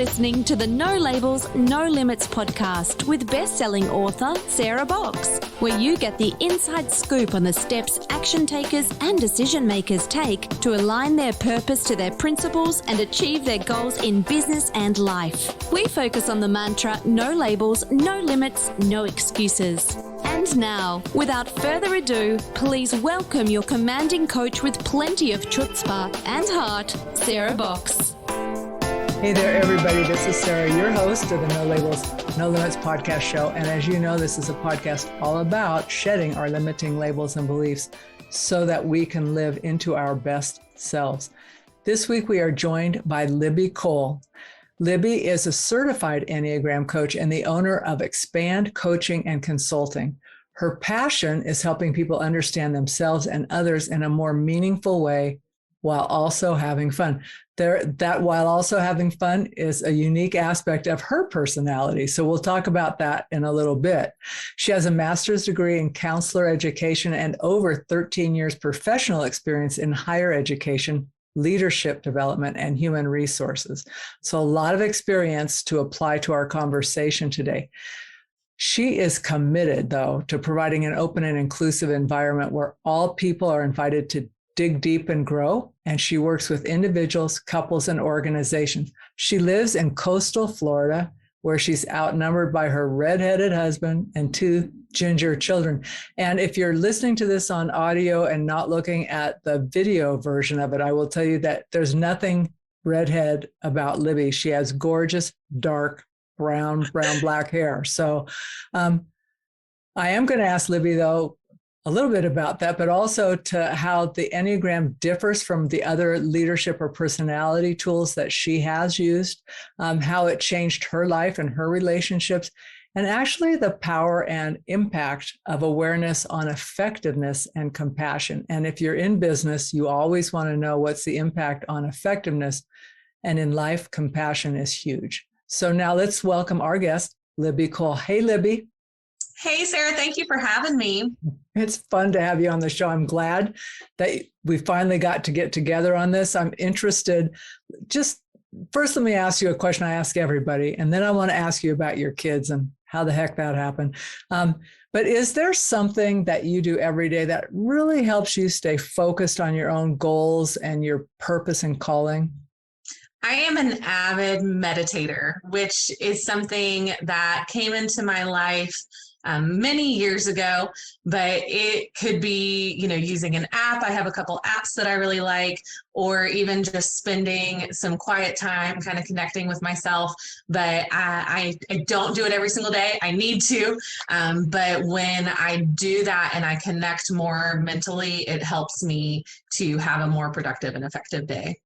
listening to the No Labels, No Limits podcast with best-selling author Sarah Box, where you get the inside scoop on the steps action takers and decision makers take to align their purpose to their principles and achieve their goals in business and life. We focus on the mantra, no labels, no limits, no excuses. And now, without further ado, please welcome your commanding coach with plenty of chutzpah and heart, Sarah Box. Hey there, everybody. This is Sarah, your host of the No Labels, No Limits podcast show. And as you know, this is a podcast all about shedding our limiting labels and beliefs so that we can live into our best selves. This week, we are joined by Libby Cole. Libby is a certified Enneagram coach and the owner of Expand Coaching and Consulting. Her passion is helping people understand themselves and others in a more meaningful way while also having fun. That while also having fun is a unique aspect of her personality. So we'll talk about that in a little bit. She has a master's degree in counselor education and over 13 years professional experience in higher education, leadership development, and human resources. So a lot of experience to apply to our conversation today. She is committed, though, to providing an open and inclusive environment where all people are invited to dig deep and grow, and she works with individuals, couples, and organizations. She lives in coastal Florida, where she's outnumbered by her redheaded husband and 2 ginger children. And if you're listening to this on audio and not looking at the video version of it, I will tell you that there's nothing redhead about Libby. She has gorgeous, dark, brown, black hair. So I am going to ask Libby, though, a little bit about that, but also to how the Enneagram differs from the other leadership or personality tools that she has used, how it changed her life and her relationships, and actually the power and impact of awareness on effectiveness and compassion. And if you're in business, you always want to know what's the impact on effectiveness. And in life, compassion is huge. So now let's welcome our guest, Libby Cole. Hey, Libby. Hey, Sarah, thank you for having me. It's fun to have you on the show. I'm glad that we finally got to get together on this. I'm interested. Just first, let me ask you a question I ask everybody, and then I want to ask you about your kids and how the heck that happened. But is there something that you do every day that really helps you stay focused on your own goals and your purpose and calling? I am an avid meditator, which is something that came into my life many years ago, but it could be, using an app. I have a couple apps that I really like, or even just spending some quiet time kind of connecting with myself. But I don't do it every single day. I need to. But when I do that and I connect more mentally, it helps me to have a more productive and effective day.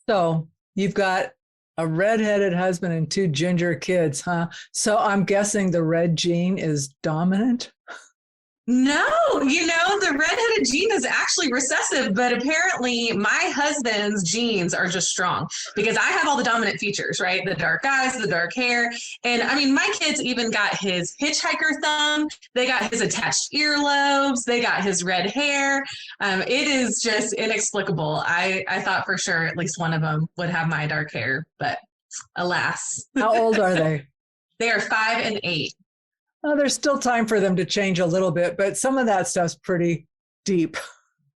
So you've got a redheaded husband and 2 ginger kids, huh? So I'm guessing the red gene is dominant? No, the redheaded gene is actually recessive, but apparently my husband's genes are just strong because I have all the dominant features, right? The dark eyes, the dark hair. And I mean, my kids even got his hitchhiker thumb. They got his attached earlobes. They got his red hair. It is just inexplicable. I thought for sure at least one of them would have my dark hair, but alas. How old are they? They are 5 and 8. Oh, there's still time for them to change a little bit, but some of that stuff's pretty deep.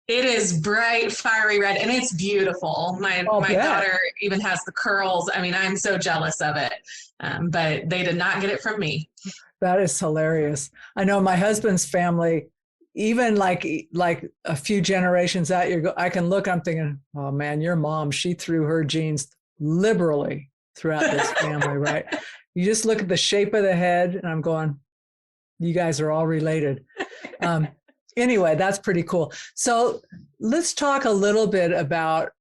It is bright, fiery red, and it's beautiful. My daughter even has the curls. I mean, I'm so jealous of it, but they did not get it from me. That is hilarious. I know my husband's family, even like a few generations out, I can look, I'm thinking, oh man, your mom, she threw her genes liberally throughout this family, right? You just look at the shape of the head, and I'm going, you guys are all related. Anyway, that's pretty cool. So let's talk a little bit about,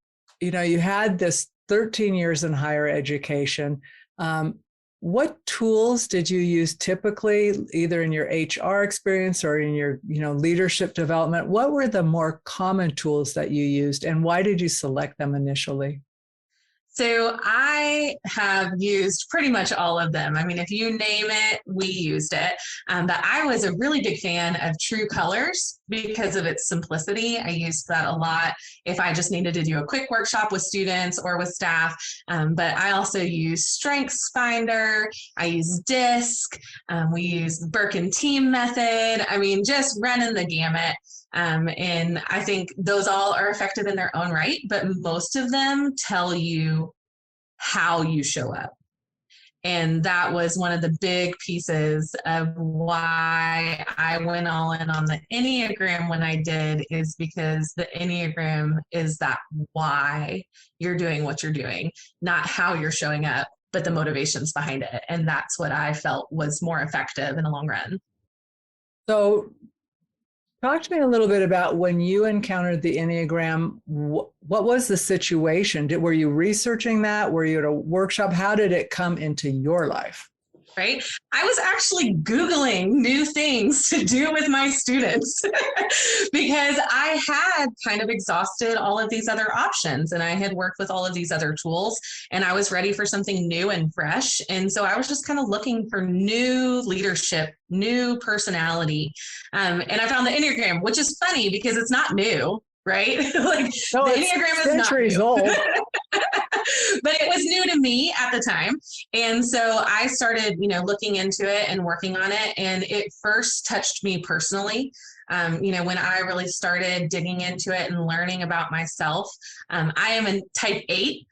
you had this 13 years in higher education. What tools did you use typically, either in your HR experience or in your, leadership development? What were the more common tools that you used, and why did you select them initially? So I have used pretty much all of them. I mean, if you name it, we used it. But I was a really big fan of True Colors because of its simplicity. I used that a lot if I just needed to do a quick workshop with students or with staff. But I also use Strengths Finder. I use DISC. We use the Birkin Team Method. I mean, just running the gamut. And I think those all are effective in their own right, but most of them tell you how you show up. And that was one of the big pieces of why I went all in on the Enneagram when I did, is because the Enneagram is that why you're doing what you're doing, not how you're showing up, but the motivations behind it. And that's what I felt was more effective in the long run. So talk to me a little bit about when you encountered the Enneagram. What was the situation? Were you researching that? Were you at a workshop? How did it come into your life? Right? I was actually Googling new things to do with my students because I had kind of exhausted all of these other options and I had worked with all of these other tools and I was ready for something new and fresh. And so I was just kind of looking for new leadership, new personality. And I found the Enneagram, which is funny because it's not new. Right? Like no, the Enneagram is not new. Old. But it was new to me at the time. And so I started, looking into it and working on it. And it first touched me personally. When I really started digging into it and learning about myself. I am a type 8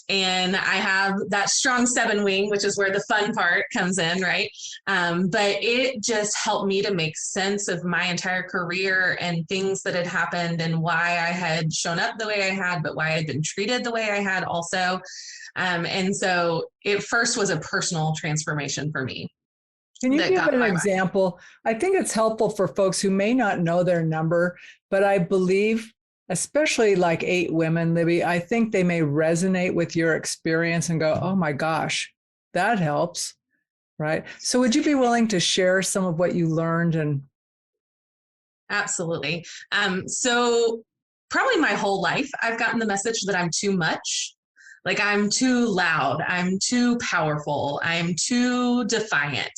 and I have that strong 7 wing, which is where the fun part comes in, right? But it just helped me to make sense of my entire career and things that had happened and why I had shown up the way I had, but why I had been treated the way I had also. And so it first was a personal transformation for me. Can you give an example? I think it's helpful for folks who may not know their number, but I believe, especially like 8 women, Libby, I think they may resonate with your experience and go, oh my gosh, that helps, right? So would you be willing to share some of what you learned? Absolutely. So probably my whole life, I've gotten the message that I'm too much. Like I'm too loud, I'm too powerful, I'm too defiant.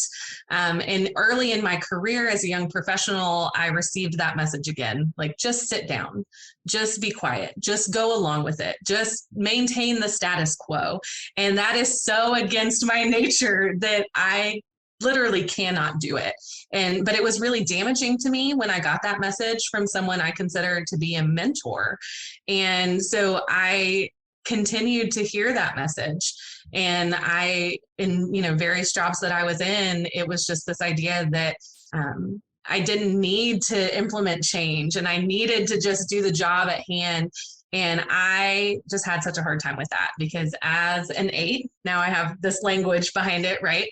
And early in my career as a young professional, I received that message again, like just sit down, just be quiet, just go along with it, just maintain the status quo. And that is so against my nature that I literally cannot do it. But it was really damaging to me when I got that message from someone I considered to be a mentor. And so I continued to hear that message. And in various jobs that I was in, it was just this idea that I didn't need to implement change and I needed to just do the job at hand. And I just had such a hard time with that because as an 8, now I have this language behind it, right?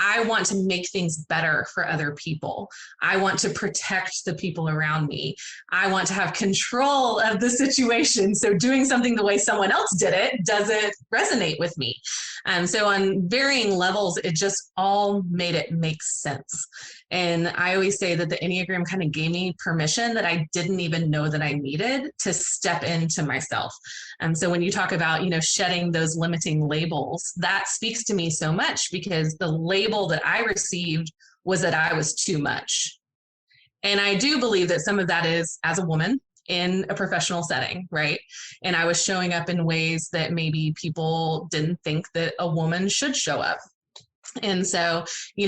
I want to make things better for other people. I want to protect the people around me. I want to have control of the situation. So doing something the way someone else did it doesn't resonate with me. So on varying levels, it just all made it make sense. And I always say that the Enneagram kind of gave me permission that I didn't even know that I needed to step into myself. So when you talk about, shedding those limiting labels, that speaks to me so much because the label that I received was that I was too much. And I do believe that some of that is as a woman in a professional setting, right? And I was showing up in ways that maybe people didn't think that a woman should show up. And so,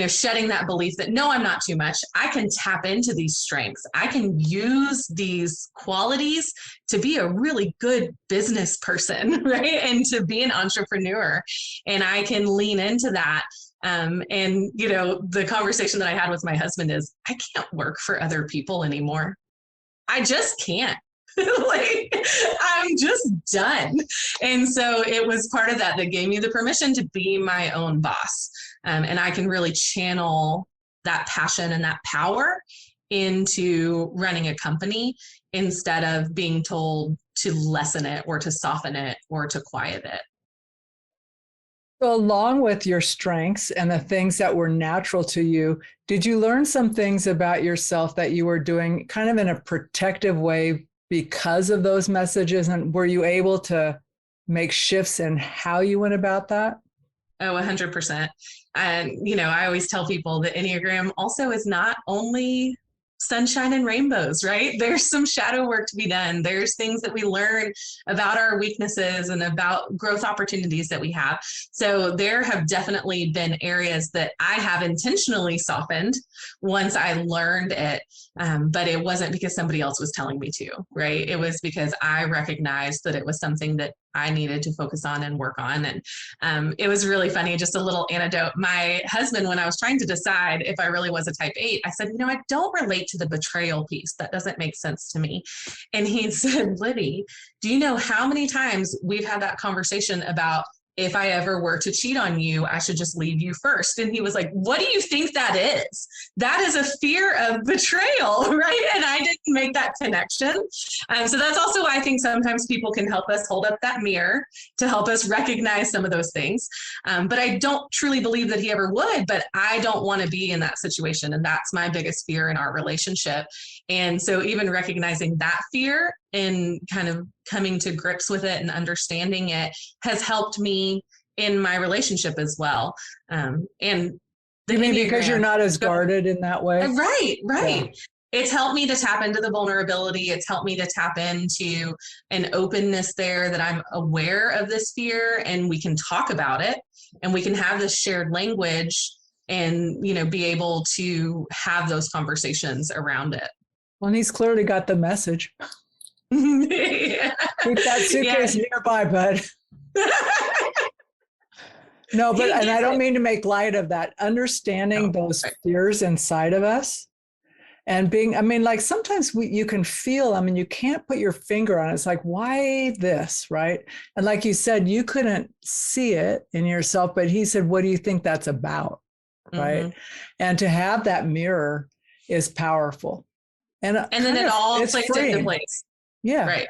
shedding that belief that, no, I'm not too much. I can tap into these strengths. I can use these qualities to be a really good business person, right? And to be an entrepreneur. And I can lean into that. The conversation that I had with my husband is, I can't work for other people anymore. I just can't. I'm just done. And so it was part of that gave me the permission to be my own boss. And I can really channel that passion and that power into running a company instead of being told to lessen it or to soften it or to quiet it. So along with your strengths and the things that were natural to you, did you learn some things about yourself that you were doing kind of in a protective way because of those messages? And were you able to make shifts in how you went about that? Oh, 100%. And, I always tell people that Enneagram also is not only sunshine and rainbows, right? There's some shadow work to be done. There's things that we learn about our weaknesses and about growth opportunities that we have. So there have definitely been areas that I have intentionally softened once I learned it. But it wasn't because somebody else was telling me to, right? It was because I recognized that it was something that I needed to focus on and work on. And it was really funny, just a little anecdote. My husband, when I was trying to decide if I really was a type 8, I said, I don't relate to the betrayal piece. That doesn't make sense to me. And he said, Libby, do you know how many times we've had that conversation about, if I ever were to cheat on you, I should just leave you first? And he was like, what do you think that is? That is a fear of betrayal, right? And I didn't make that connection. So that's also why I think sometimes people can help us hold up that mirror to help us recognize some of those things. But I don't truly believe that he ever would, but I don't want to be in that situation. And that's my biggest fear in our relationship. And so even recognizing that fear and kind of coming to grips with it and understanding it has helped me in my relationship as well. And you mean because you're not as guarded in that way? Right. Yeah. It's helped me to tap into the vulnerability. It's helped me to tap into an openness there, that I'm aware of this fear and we can talk about it and we can have this shared language and, be able to have those conversations around it. Well, and he's clearly got the message. Yeah. Keep that suitcase nearby, bud. No, but, and I don't mean to make light of that. Understanding those fears inside of us and being, like sometimes you can feel, you can't put your finger on it. It's like, why this, right? And like you said, you couldn't see it in yourself, but he said, what do you think that's about, right? Mm-hmm. And to have that mirror is powerful. And then it all clicked into place. Yeah. Right.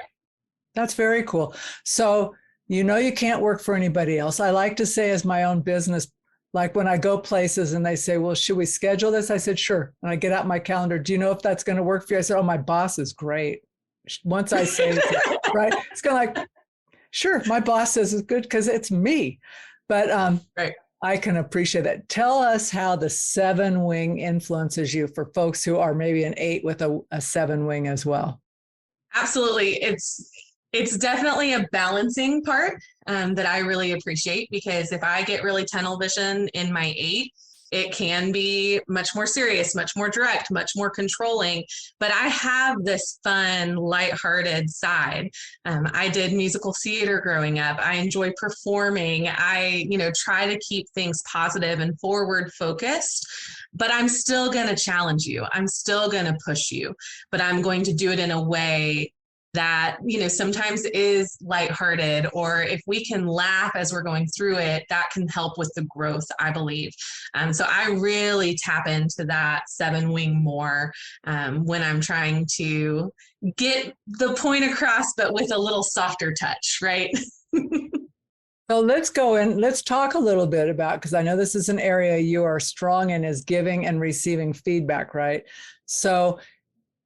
That's very cool. So, you can't work for anybody else. I like to say as my own business, like when I go places and they say, well, should we schedule this? I said, sure. And I get out my calendar. Do you know if that's going to work for you? I said, oh, my boss is great. Once I say it, right. It's kind of like, sure. My boss says it's good because it's me. But right. I can appreciate that. Tell us how the 7 wing influences you for folks who are maybe an 8 with a 7 wing as well. Absolutely. It's definitely a balancing part that I really appreciate, because if I get really tunnel vision in my 8, it can be much more serious, much more direct, much more controlling. But I have this fun, lighthearted side. I did musical theater growing up. I enjoy performing. I, try to keep things positive and forward focused. But I'm still going to challenge you. I'm still going to push you. But I'm going to do it in a way that, sometimes is lighthearted, or if we can laugh as we're going through it, that can help with the growth, I believe. So I really tap into that 7 wing more when I'm trying to get the point across, but with a little softer touch, right? So let's go in. Let's talk a little bit about, because I know this is an area you are strong in, is giving and receiving feedback, right? So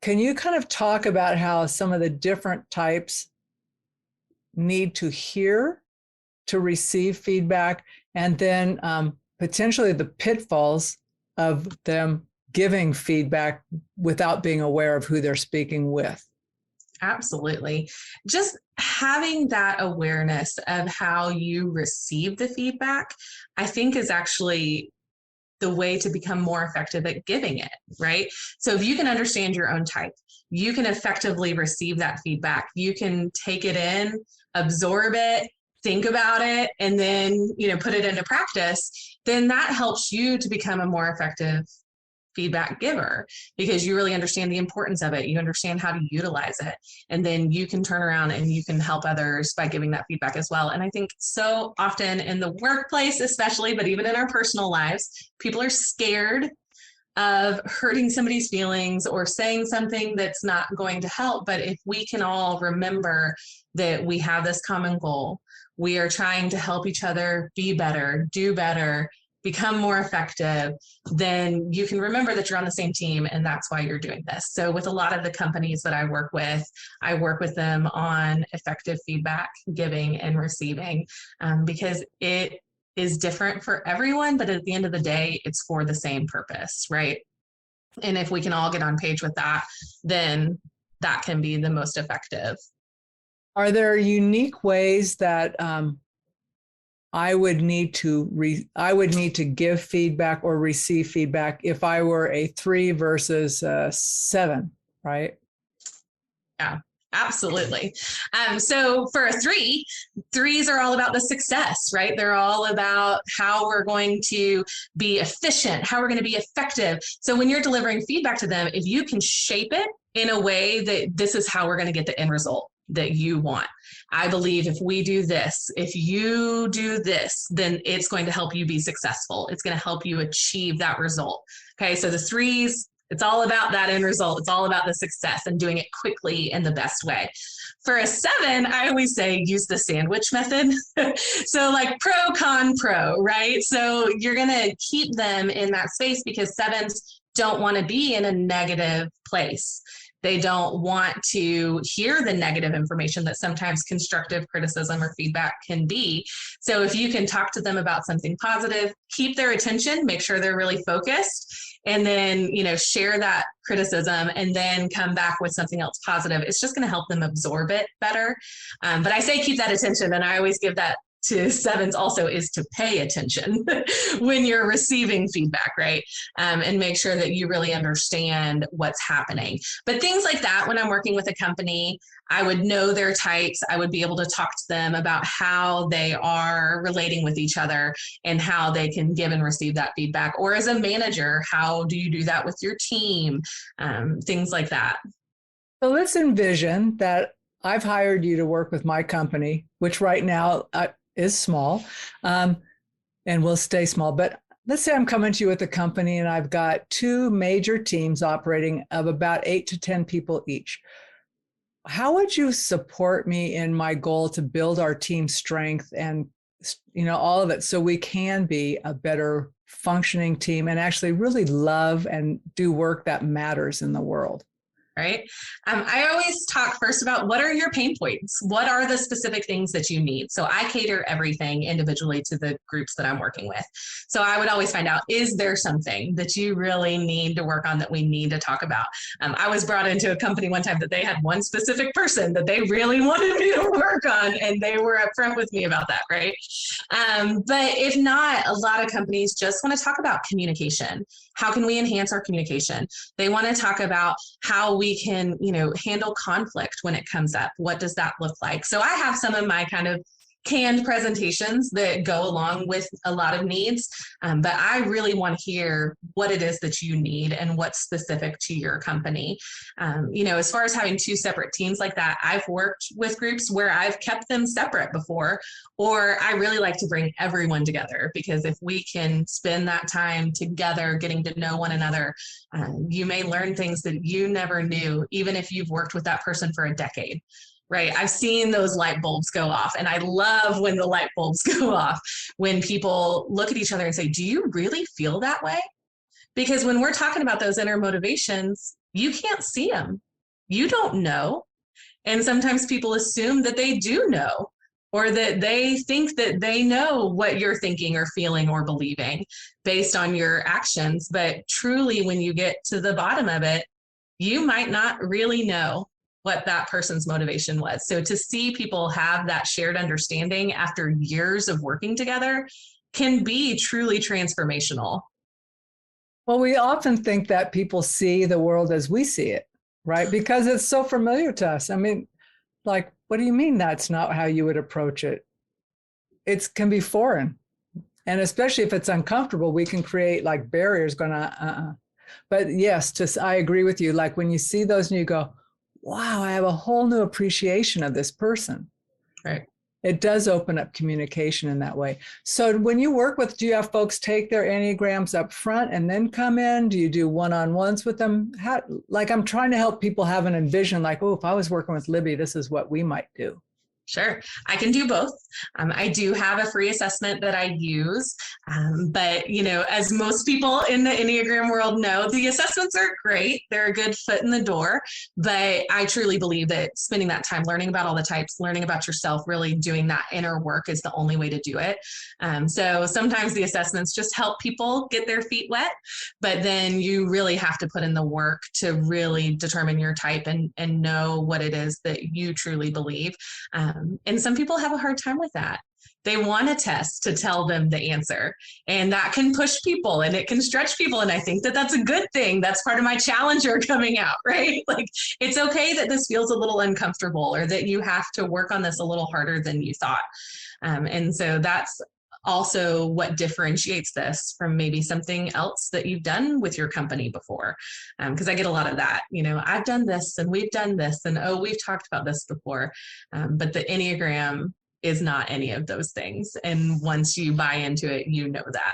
can you kind of talk about how some of the different types need to hear to receive feedback, and then potentially the pitfalls of them giving feedback without being aware of who they're speaking with? Absolutely. Just having that awareness of how you receive the feedback, I think, is actually the way to become more effective at giving it, right? So if you can understand your own type, you can effectively receive that feedback. You can take it in, absorb it, think about it, and then, put it into practice. Then that helps you to become a more effective feedback giver, because you really understand the importance of it. You understand how to utilize it. And then you can turn around and you can help others by giving that feedback as well. And I think so often in the workplace, especially, but even in our personal lives, people are scared of hurting somebody's feelings or saying something that's not going to help. But if we can all remember that we have this common goal, we are trying to help each other be better, do better, become more effective, then you can remember that you're on the same team, and that's why you're doing this. So with a lot of the companies that I work with them on effective feedback giving and receiving, because it is different for everyone, but at the end of the day, it's for the same purpose, right? And if we can all get on page with that, then that can be the most effective. Are there unique ways that I would need to give feedback or receive feedback if I were a 3 versus a 7, right? Yeah, absolutely. So for a 3, 3s are all about the success, right? They're all about how we're going to be efficient, how we're going to be effective. So when you're delivering feedback to them, if you can shape it in a way that this is how we're going to get the end result that you want. I believe if we do this, if you do this, then it's going to help you be successful. It's going to help you achieve that result. Okay, so the 3s, it's all about that end result. It's all about the success and doing it quickly in the best way. For a 7, I always say use the sandwich method. So like pro, con, pro, right? So you're going to keep them in that space because 7s don't want to be in a negative place. They don't want to hear the negative information that sometimes constructive criticism or feedback can be. So if you can talk to them about something positive, keep their attention, make sure they're really focused, and then, share that criticism and then come back with something else positive, it's just going to help them absorb it better. But I say keep that attention, and I always give that to 7s also is to pay attention when you're receiving feedback, right? And make sure that you really understand what's happening. But things like that, when I'm working with a company, I would know their types. I would be able to talk to them about how they are relating with each other and how they can give and receive that feedback. Or as a manager, how do you do that with your team? Things like that. So let's envision that I've hired you to work with my company, which right now is small, and will stay small. But let's say I'm coming to you with a company and I've got 2 major teams operating of about 8 to 10 people each. How would you support me in my goal to build our team strength and, all of it so we can be a better functioning team and actually really love and do work that matters in the world? Right? I always talk first about what are your pain points? What are the specific things that you need? So I cater everything individually to the groups that I'm working with. So I would always find out, is there something that you really need to work on that we need to talk about? I was brought into a company one time that they had one specific person that they really wanted me to work on, and they were upfront with me about that, right? But if not, a lot of companies just want to talk about communication. How can we enhance our communication? They want to talk about how we can, handle conflict when it comes up. What does that look like? So I have some of my kind of canned presentations that go along with a lot of needs. But I really want to hear what it is that you need and what's specific to your company. As far as having 2 separate teams like that, I've worked with groups where I've kept them separate before, or I really like to bring everyone together, because if we can spend that time together getting to know one another, you may learn things that you never knew, even if you've worked with that person for a decade. Right. I've seen those light bulbs go off, and I love when the light bulbs go off, when people look at each other and say, do you really feel that way? Because when we're talking about those inner motivations, you can't see them. You don't know. And sometimes people assume that they do know, or that they think that they know what you're thinking or feeling or believing based on your actions. But truly, when you get to the bottom of it, you might not really know what that person's motivation was. So to see people have that shared understanding after years of working together can be truly transformational. Well, we often think that people see the world as we see it, right? Because it's so familiar to us. I mean, like, what do you mean that's not how you would approach it? It can be foreign. And especially if it's uncomfortable, we can create like barriers going, But yes, I agree with you. Like when you see those and you go, wow, I have a whole new appreciation of this person. Right. It does open up communication in that way. So when you work with, do you have folks take their Enneagrams up front and then come in? Do you do one-on-ones with them? I'm trying to help people have an envision like, oh, if I was working with Libby, this is what we might do. Sure. I can do both. I do have a free assessment that I use. But, as most people in the Enneagram world know, the assessments are great. They're a good foot in the door. But I truly believe that spending that time learning about all the types, learning about yourself, really doing that inner work is the only way to do it. So sometimes the assessments just help people get their feet wet, but then you really have to put in the work to really determine your type and know what it is that you truly believe. And some people have a hard time with that. They want a test to tell them the answer, and that can push people and it can stretch people. And I think that that's a good thing. That's part of my challenger coming out, right? Like, it's okay that this feels a little uncomfortable, or that you have to work on this a little harder than you thought. And so that's also what differentiates this from maybe something else that you've done with your company before. Because I get a lot of that, I've done this and we've done this and, oh, we've talked about this before. But the Enneagram is not any of those things. And once you buy into it, you know that.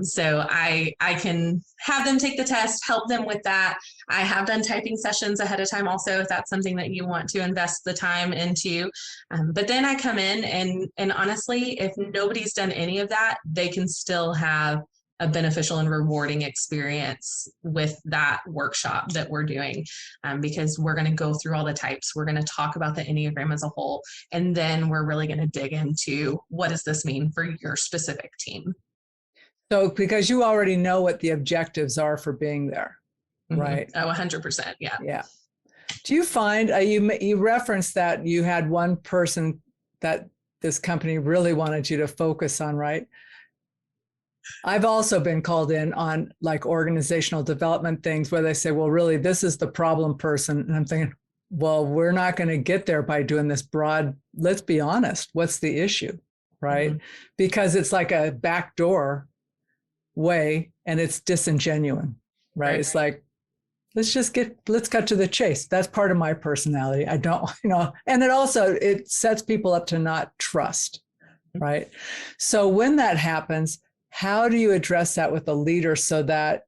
So I can have them take the test, help them with that. I have done typing sessions ahead of time also, if that's something that you want to invest the time into. But then I come in and honestly, if nobody's done any of that, they can still have a beneficial and rewarding experience with that workshop that we're doing, because we're going to go through all the types. We're going to talk about the Enneagram as a whole, and then we're really going to dig into what does this mean for your specific team. So because you already know what the objectives are for being there, right? Oh, 100%. Yeah. Yeah. Do you find, you referenced that you had one person that this company really wanted you to focus on, right? I've also been called in on like organizational development things where they say, well, really, this is the problem person. And I'm thinking, well, we're not going to get there by doing this broad. Let's be honest. What's the issue? Right? Mm-hmm. Because it's like a backdoor way and it's disingenuous, right? It's like, let's cut to the chase. That's part of my personality. I don't, and it sets people up to not trust, right? So when that happens, how do you address that with a leader so that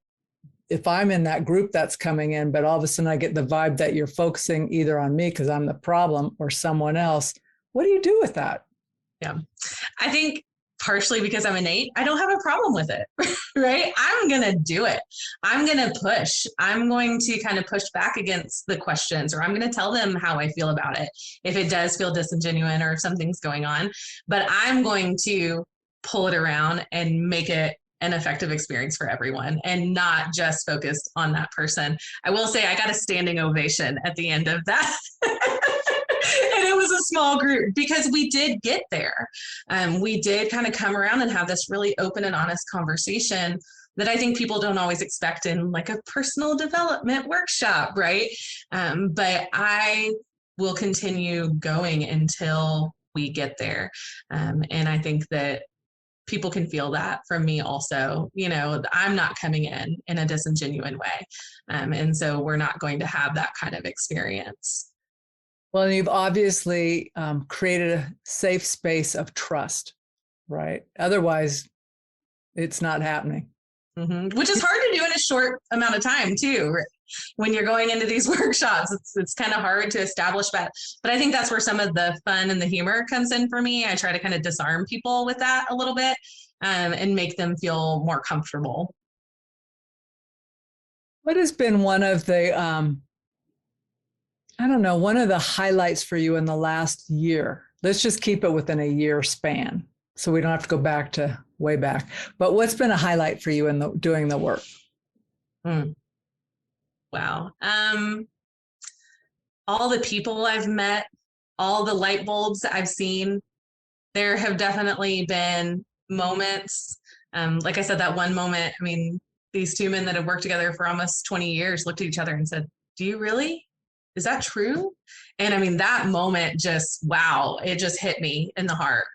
if I'm in that group that's coming in, but all of a sudden I get the vibe that you're focusing either on me because I'm the problem or someone else, what do you do with that? Yeah, I think partially because I'm innate, I don't have a problem with it, right? I'm going to do it. I'm going to push. I'm going to kind of push back against the questions, or I'm going to tell them how I feel about it if it does feel disingenuous or if something's going on. But I'm going to pull it around and make it an effective experience for everyone and not just focused on that person. I will say I got a standing ovation at the end of that. And it was a small group because we did get there. We did kind of come around and have this really open and honest conversation that I think people don't always expect in like a personal development workshop, right? But I will continue going until we get there. And I think that people can feel that from me also. I'm not coming in a disingenuous way. And so we're not going to have that kind of experience. Well, you've obviously created a safe space of trust, right? Otherwise, it's not happening. Mm-hmm. Which is hard to do in a short amount of time too. Right? When you're going into these workshops, it's kind of hard to establish that. But I think that's where some of the fun and the humor comes in for me. I try to kind of disarm people with that a little bit and make them feel more comfortable. What has been one of the, one of the highlights for you in the last year? Let's just keep it within a year span so we don't have to go back to way back. But what's been a highlight for you in doing the work? Wow. All the people I've met, all the light bulbs I've seen, there have definitely been moments. Like I said, that one moment, these two men that have worked together for almost 20 years looked at each other and said, "Do you really? Is that true?" And that moment just, wow, it just hit me in the heart.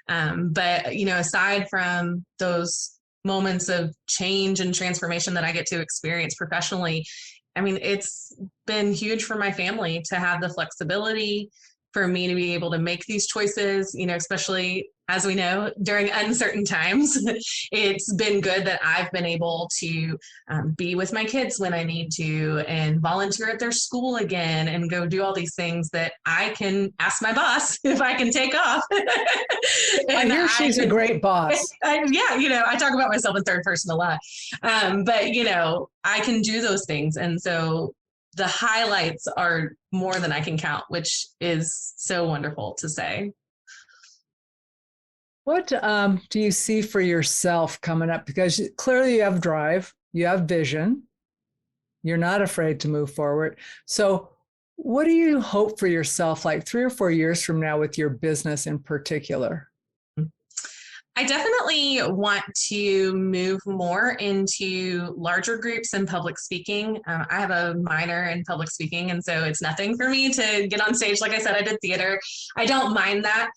But, aside from those moments of change and transformation that I get to experience professionally, it's been huge for my family to have the flexibility for me to be able to make these choices, especially as we know, during uncertain times. It's been good that I've been able to be with my kids when I need to and volunteer at their school again and go do all these things that I can ask my boss if I can take off. And I hear she's a great boss. I talk about myself in third person a lot. But I can do those things. And so the highlights are more than I can count, which is so wonderful to say. What do you see for yourself coming up? Because clearly you have drive, you have vision, you're not afraid to move forward. So what do you hope for yourself like 3 or 4 years from now with your business in particular? I definitely want to move more into larger groups and public speaking. I have a minor in public speaking, and so it's nothing for me to get on stage. Like I said, I did theater. I don't mind that.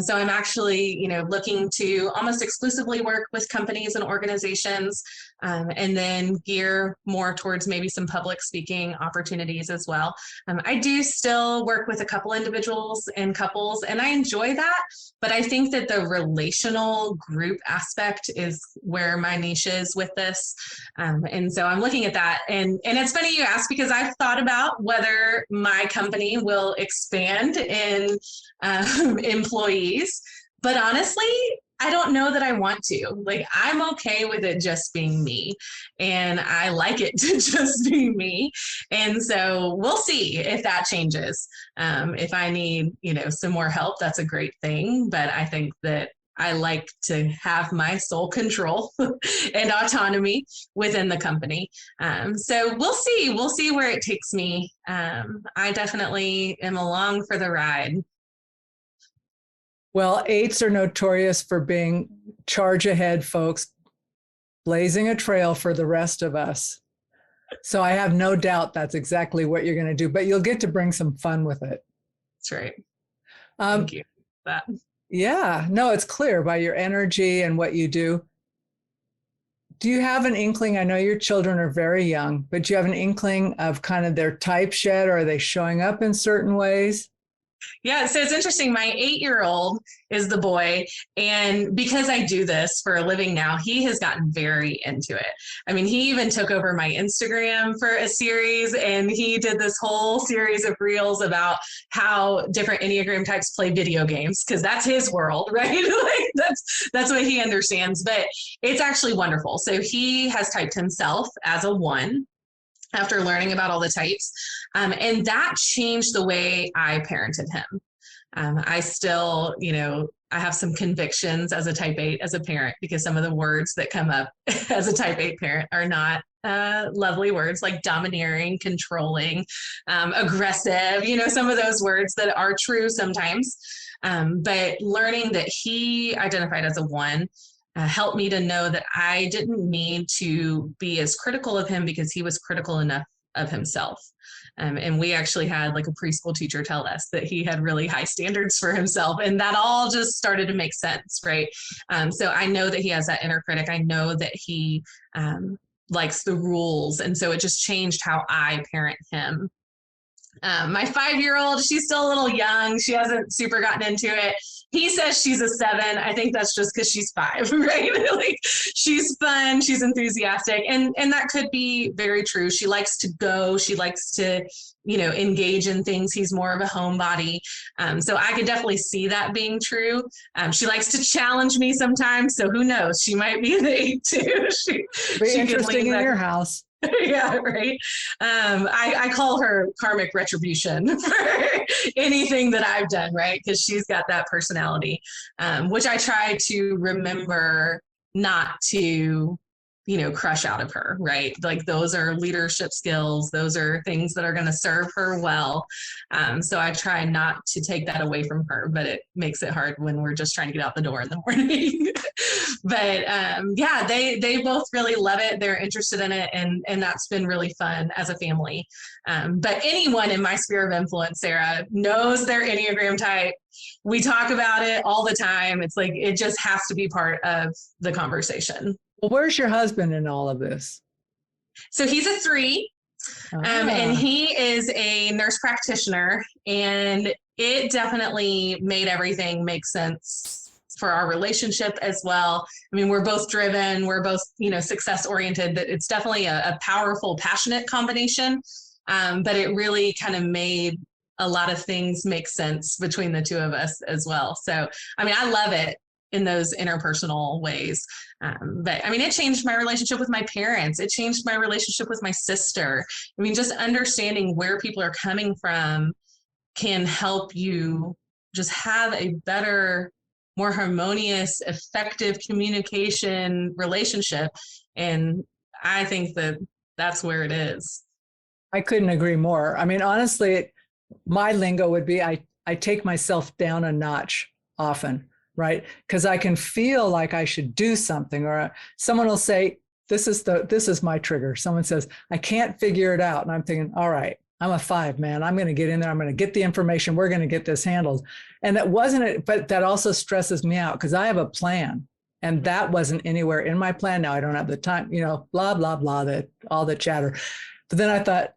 So I'm actually, looking to almost exclusively work with companies and organizations, and then gear more towards maybe some public speaking opportunities as well. I do still work with a couple individuals and couples, and I enjoy that. But I think that the relational group aspect is where my niche is with this. And so I'm looking at that. And it's funny you ask, because I've thought about whether my company will expand in employees. But honestly, I don't know that I want to. Like, I'm okay with it just being me, and I like it to just be me. And so we'll see if that changes. If I need, some more help, that's a great thing. But I think that I like to have my sole control and autonomy within the company. So we'll see. We'll see where it takes me. I definitely am along for the ride. Well, 8s are notorious for being charge ahead, folks, blazing a trail for the rest of us. So I have no doubt that's exactly what you're going to do, but you'll get to bring some fun with it. That's right. Thank you for that. Yeah, no, it's clear by your energy and what you do. Do you have an inkling? I know your children are very young, but do you have an inkling of kind of their type shed? Or are they showing up in certain ways? Yeah, so it's interesting. My 8-year-old is the boy. And because I do this for a living now, he has gotten very into it. I mean, he even took over my Instagram for a series, and he did this whole series of reels about how different Enneagram types play video games, because that's his world, right? Like that's what he understands. But it's actually wonderful. So he has typed himself as a 1. After learning about all the types. And that changed the way I parented him. I still, I have some convictions as a type 8 as a parent, because some of the words that come up as a type 8 parent are not lovely words, like domineering, controlling, aggressive, some of those words that are true sometimes. But learning that he identified as a 1 helped me to know that I didn't need to be as critical of him, because he was critical enough of himself. And we actually had like a preschool teacher tell us that he had really high standards for himself, and that all just started to make sense, right? So I know that he has that inner critic. I know that he likes the rules. And so it just changed how I parent him. My 5-year-old, she's still a little young. She hasn't super gotten into it. He says she's a 7. I think that's just because she's 5, right? Like, she's fun, she's enthusiastic, and that could be very true. She likes to go. She likes to, engage in things. He's more of a homebody. So I could definitely see that being true. She likes to challenge me sometimes. So who knows? She might be an 8 too. Be interesting in your house. Yeah, right. I call her karmic retribution for anything that I've done, right? Because she's got that personality, which I try to remember not to, crush out of her, right? Like, those are leadership skills. Those are things that are going to serve her well. So I try not to take that away from her, but it makes it hard when we're just trying to get out the door in the morning. But yeah, they both really love it. They're interested in it. And that's been really fun as a family. But anyone in my sphere of influence, Sarah, knows their Enneagram type. We talk about it all the time. It's like, it just has to be part of the conversation. Well, where's your husband in all of this? So he's a 3. And he is a nurse practitioner, and it definitely made everything make sense for our relationship as well. I mean, we're both driven, we're both, success oriented, but it's definitely a powerful, passionate combination. But it really kind of made a lot of things make sense between the two of us as well. So, I mean, I love it in those interpersonal ways. But I mean, it changed my relationship with my parents. It changed my relationship with my sister. I mean, just understanding where people are coming from can help you just have a better, more harmonious, effective communication relationship. And I think that that's where it is. I couldn't agree more. I mean, honestly, my lingo would be I take myself down a notch often, right? Because I can feel like I should do something, or someone will say, this is my trigger. Someone says, I can't figure it out. And I'm thinking, all right, I'm a 5, man. I'm going to get in there. I'm going to get the information. We're going to get this handled. And that wasn't it, but that also stresses me out because I have a plan. And that wasn't anywhere in my plan. Now I don't have the time, blah, blah, blah, all the chatter. But then I thought,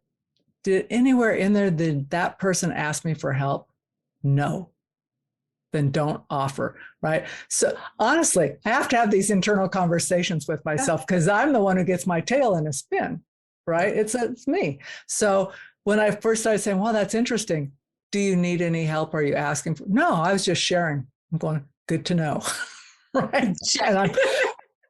did anywhere in there, did that person ask me for help? No. Then don't offer, right? So honestly, I have to have these internal conversations with myself because I'm the one who gets my tail in a spin, right? It's me. So when I first started saying, well, that's interesting. Do you need any help? Are you asking for? No, I was just sharing. I'm going, good to know, right?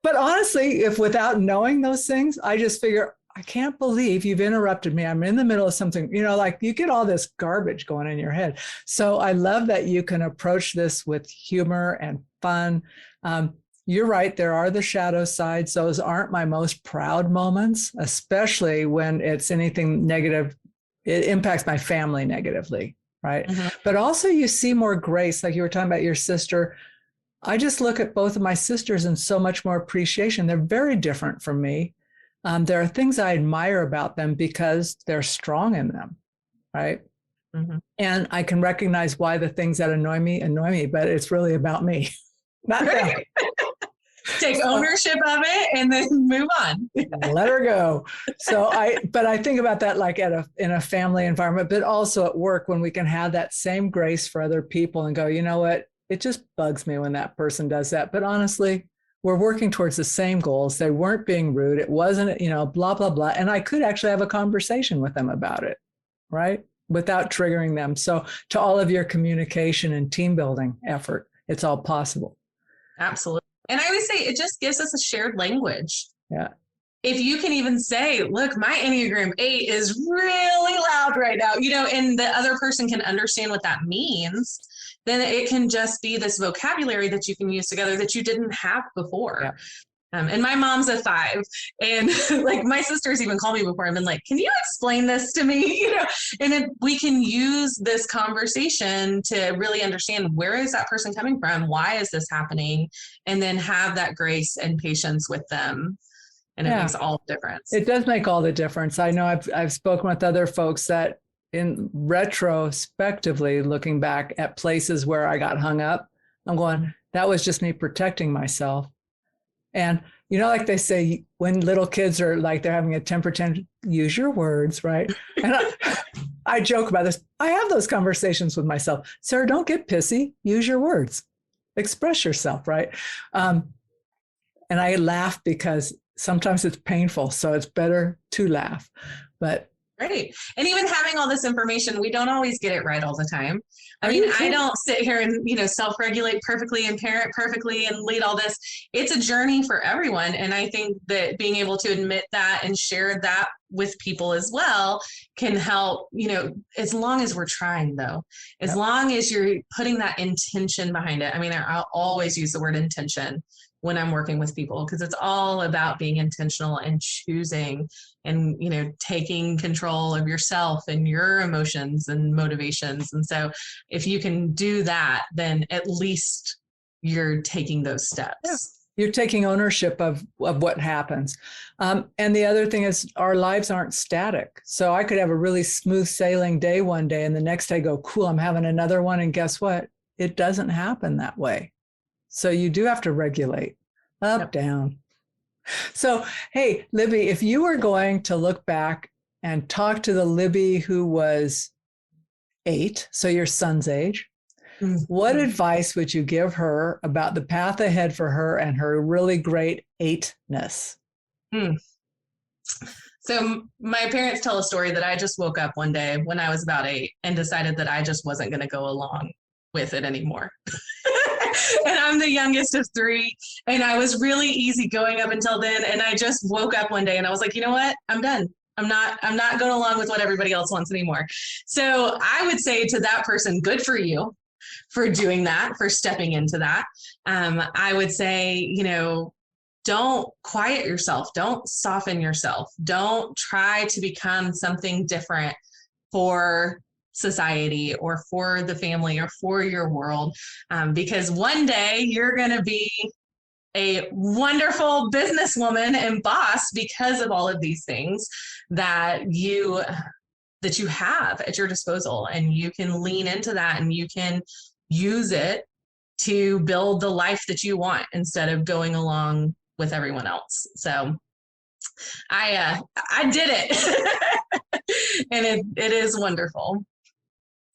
But honestly, if without knowing those things, I just figure, I can't believe you've interrupted me. I'm in the middle of something, like you get all this garbage going in your head. So I love that you can approach this with humor and fun. You're right. There are the shadow sides. Those aren't my most proud moments, especially when it's anything negative. It impacts my family negatively, right? Mm-hmm. But also you see more grace, like you were talking about your sister. I just look at both of my sisters and so much more appreciation. They're very different from me. There are things I admire about them because they're strong in them, right? Mm-hmm. And I can recognize why the things that annoy me, but it's really about me, not them. Take ownership of it and then move on. Let her go. But I think about that like in a family environment, but also at work when we can have that same grace for other people and go, you know what? It just bugs me when that person does that. But honestly, we're working towards the same goals. They weren't being rude. It wasn't, blah, blah, blah. And I could actually have a conversation with them about it, right? Without triggering them. So to all of your communication and team building effort, it's all possible. Absolutely. And I always say it just gives us a shared language. Yeah. If you can even say, look, my Enneagram 8 is really loud right now, and the other person can understand what that means, then it can just be this vocabulary that you can use together that you didn't have before. Yeah. And my mom's a 5, and like my sisters even called me before and been like, can you explain this to me? And then we can use this conversation to really understand where is that person coming from? Why is this happening? And then have that grace and patience with them. And it makes all the difference. It does make all the difference. I know I've spoken with other folks that in retrospectively looking back at places where I got hung up, I'm going, that was just me protecting myself. And, like they say, when little kids are like, they're having a temper tantrum, use your words, right? And I joke about this. I have those conversations with myself. Sarah, don't get pissy. Use your words. Express yourself, right? And I laugh because sometimes it's painful. So it's better to laugh. But right. And even having all this information, we don't always get it right all the time. I mean, I don't sit here and, self-regulate perfectly and parent perfectly and lead all this. It's a journey for everyone. And I think that being able to admit that and share that with people as well can help, as long as we're trying though, as long as you're putting that intention behind it. I mean, I'll always use the word intention when I'm working with people, because it's all about being intentional and choosing and, taking control of yourself and your emotions and motivations. And so if you can do that, then at least you're taking those steps. Yeah. You're taking ownership of what happens. And the other thing is our lives aren't static. So I could have a really smooth sailing day one day and the next day go, cool, I'm having another one. And guess what? It doesn't happen that way. So you do have to regulate up, down. So, hey, Libby, if you were going to look back and talk to the Libby who was 8, so your son's age. Mm-hmm. What advice would you give her about the path ahead for her and her really great 8-ness? So my parents tell a story that I just woke up one day when I was about 8 and decided that I just wasn't going to go along with it anymore. And I'm the youngest of 3. And I was really easygoing up until then. And I just woke up one day and I was like, you know what? I'm done. I'm not going along with what everybody else wants anymore. So I would say to that person, good for you for doing that, for stepping into that. I would say, don't quiet yourself. Don't soften yourself. Don't try to become something different for society or for the family or for your world, because one day you're going to be a wonderful businesswoman and boss because of all of these things that you have at your disposal, and you can lean into that and you can use it to build the life that you want instead of going along with everyone else. So I did it and it is wonderful.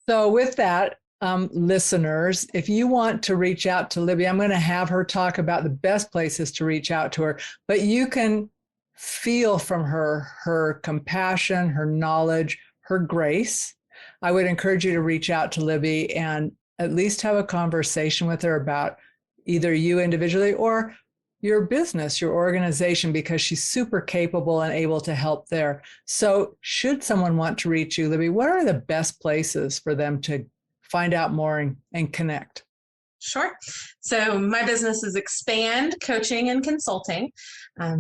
So with that, listeners, if you want to reach out to Libby, I'm going to have her talk about the best places to reach out to her, but you can feel from her compassion, her knowledge, her grace. I would encourage you to reach out to Libby and at least have a conversation with her about either you individually or your business, your organization, because she's super capable and able to help there. So should someone want to reach you, Libby, what are the best places for them to find out more and connect? Sure. So my business is Expand Coaching and Consulting.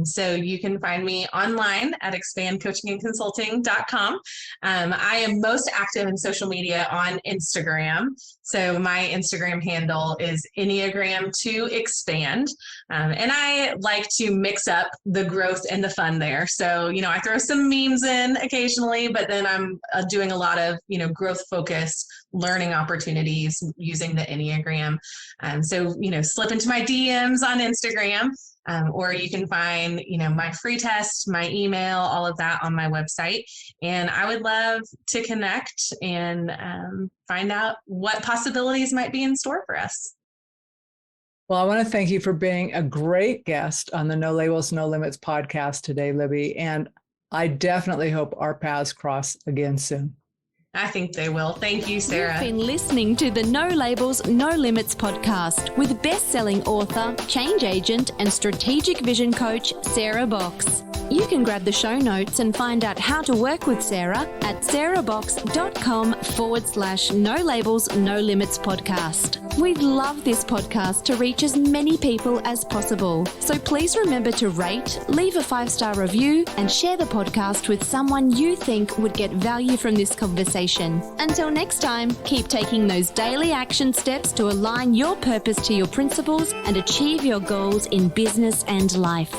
So you can find me online at expandcoachingandconsulting.com. I am most active in social media on Instagram. So my Instagram handle is Enneagram2Expand. And I like to mix up the growth and the fun there. So, I throw some memes in occasionally, but then I'm doing a lot of, growth focused learning opportunities using the Enneagram. So, slip into my DMs on Instagram, or you can find, my free test, my email, all of that on my website. And I would love to connect and find out what possibilities might be in store for us. Well, I want to thank you for being a great guest on the No Labels, No Limits podcast today, Libby. And I definitely hope our paths cross again soon. I think they will. Thank you, Sarah. You've been listening to the No Labels, No Limits podcast with best-selling author, change agent, and strategic vision coach, Sarah Box. You can grab the show notes and find out how to work with Sarah at sarahbox.com/No Labels, No Limits podcast. We'd love this podcast to reach as many people as possible. So please remember to rate, leave a 5-star review, and share the podcast with someone you think would get value from this conversation. Until next time, keep taking those daily action steps to align your purpose to your principles and achieve your goals in business and life.